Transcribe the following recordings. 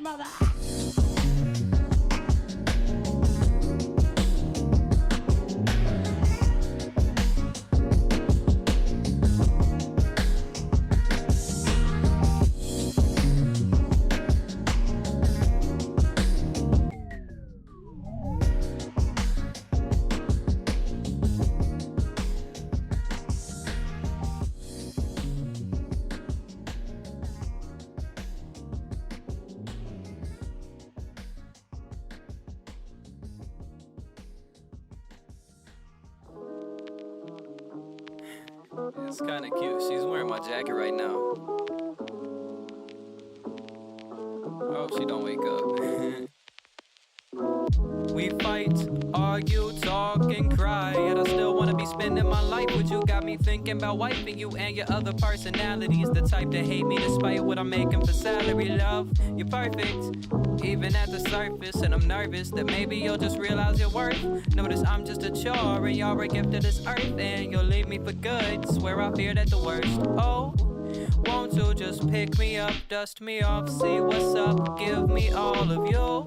mother. It's kinda cute. She's wearing my jacket right now. I hope she don't wake up. We fight, argue, talk, and cry. Yet I still wanna be spending my life with you. Got me thinking about wiping you and your other personalities. The type to hate me despite what I'm making for salary. Love, you're perfect, even at the surface. And I'm nervous that maybe you'll just realize your worth. Notice I'm just a chore and you're a gift to this earth. And you'll leave me for good, swear I feared at the worst. Oh, won't you just pick me up, dust me off, see what's up, give me all of you.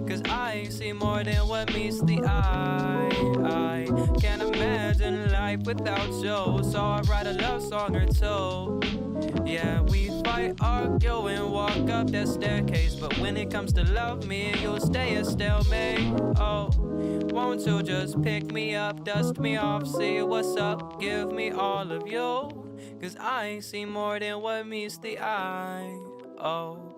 Cause I see more than what meets the eye. I can't imagine life without you, so I write a love song or two. Yeah, we fight, argue, and walk up that staircase, but when it comes to love, me and you'll stay a stalemate. Oh, won't you just pick me up, dust me off, see what's up, give me all of you. Cause I see more than what meets the eye. Oh.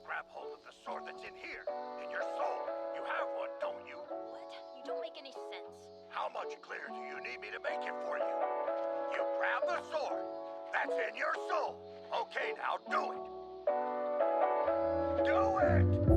Grab hold of the sword that's in here, in your soul. You have one, don't you? What? You don't make any sense. How much clearer do you need me to make it for you? You grab the sword that's in your soul. Okay, now do it. Do it!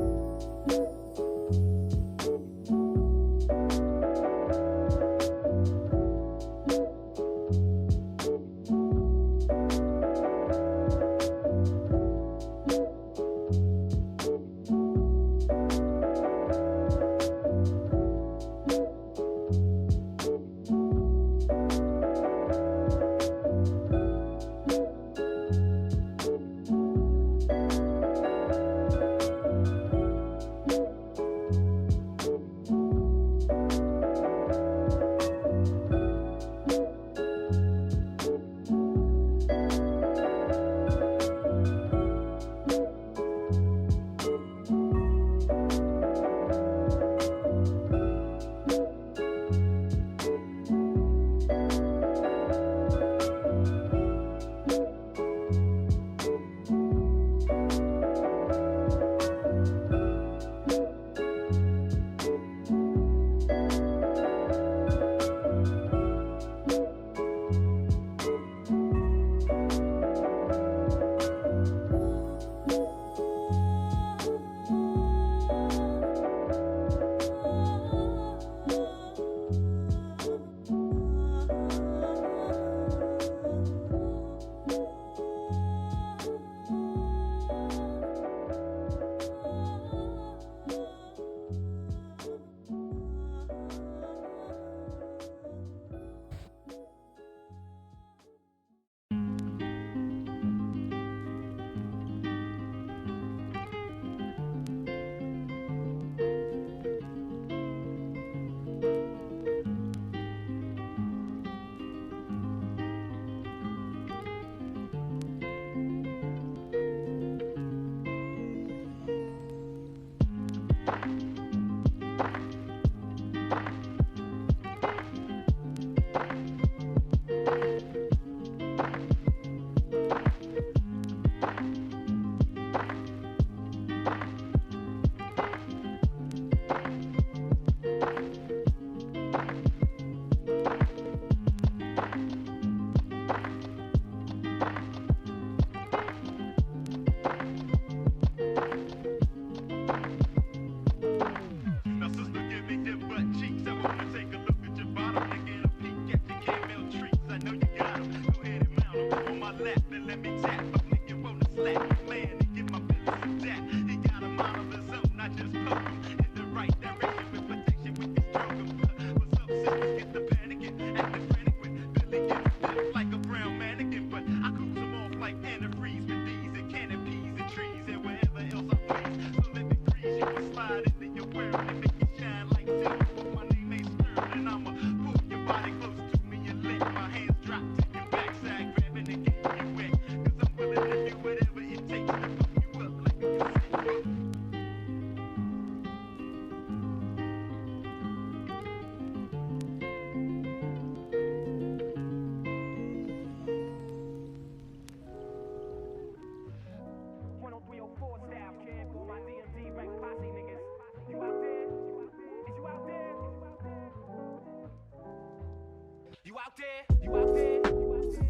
You out there? You out there? You out there?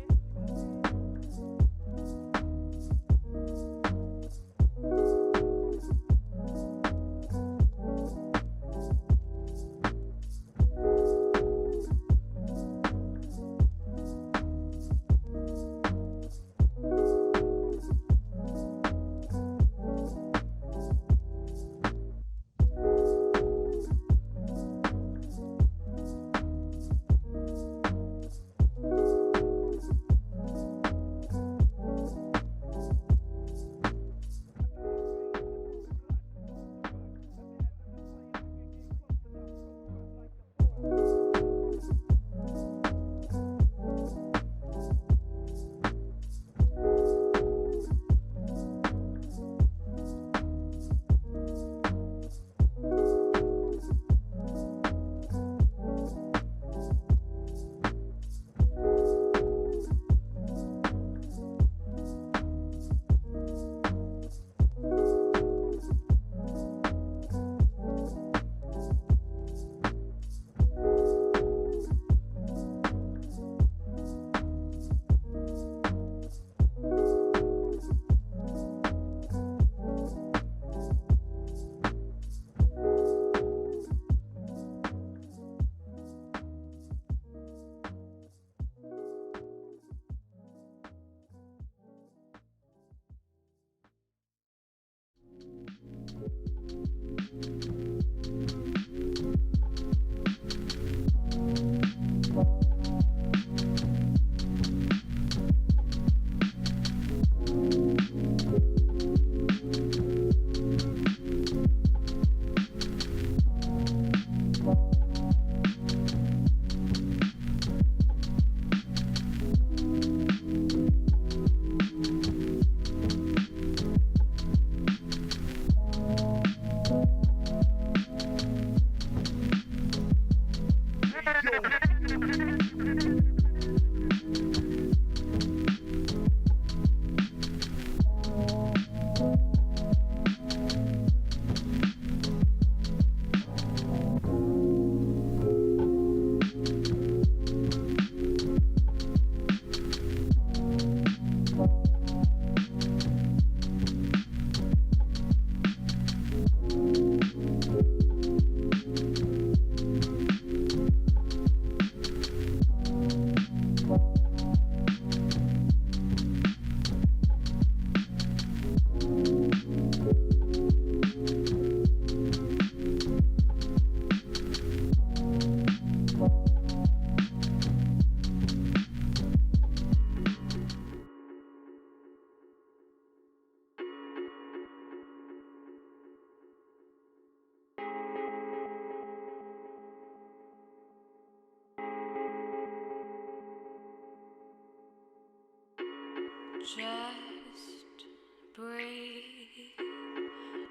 Just breathe.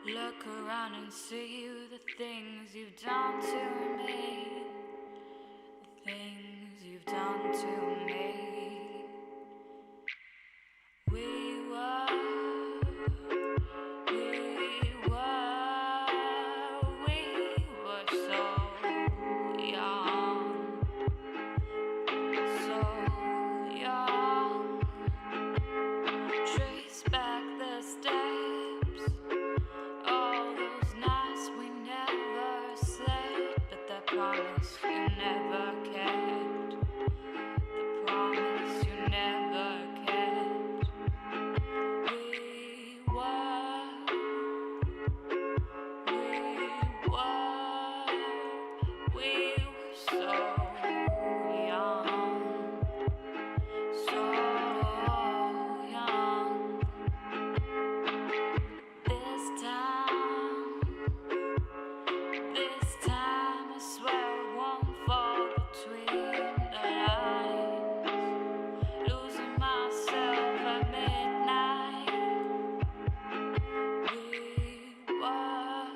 Look around and see the things you've done to me. The things you've done to me. We were so young. So young. Trace back the steps, all those nights we never slept, but that promise you never kept, the promise you never kept. We were so young. So young. This time I swear it won't fall between the lines. Losing myself at midnight. We were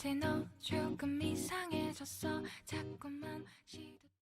이제 너 조금 이상해졌어 자꾸만 시도